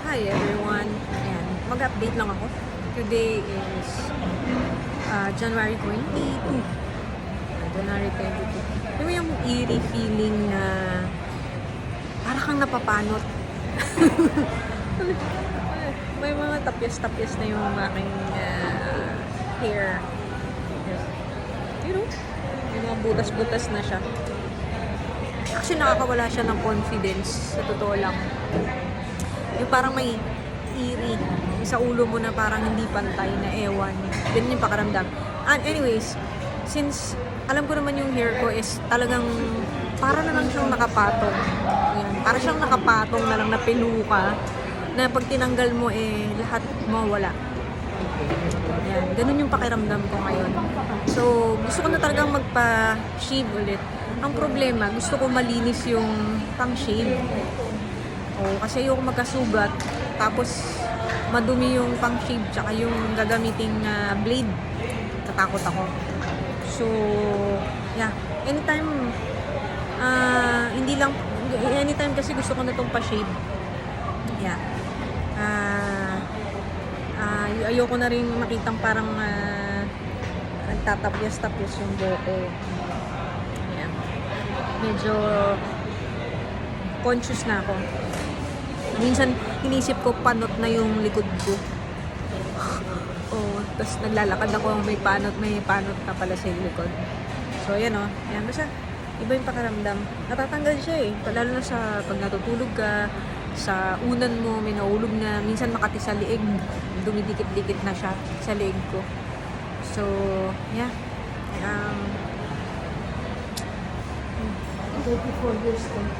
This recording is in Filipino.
Hi everyone, and mag-update lang ako. Today is January 22. January 22. Alam mo yung eerie feeling na para kang napapanot. May mga tapyas-tapyas na yung aking hair. You know, may mga butas-butas na siya. Actually, nakakawala siya ng confidence, sa totoo lang. Yung parang may eerie sa ulo mo na parang hindi pantay na ewan. Ganun yung pakaramdam. And anyways, since alam ko naman yung hair ko is talagang para na lang siyang nakapatong. Ayan, para siyang nakapatong na lang na peluka na pag tinanggal mo lahat mawala. Ayan, ganun yung pakiramdam ko ngayon. So, gusto ko na talagang magpa-shave ulit. Ang problema, gusto ko malinis yung pang-shave. Kasi ayoko magkasugat, tapos madumi yung pang-shave, tsaka yung gagamiting blade. Tatakot ako. So, yeah. Anytime, anytime kasi gusto ko na itong pa-shave. Yeah. Ayoko na rin makitang parang nagtatapyas-tapyas yung buhok. Yeah. Medyo conscious na ako. Minsan, inisip ko panot na yung likod ko. Tapos naglalakad ako, may panot na pala sa likod. So, yan yan. Basta, iba yung pakiramdam. Natatanggal siya lalo na sa pag natutulog ka, sa unan mo, may naulog na, minsan makati sa liig, dumidikit-dikit na siya sa liig ko. So, yeah. 34 years old.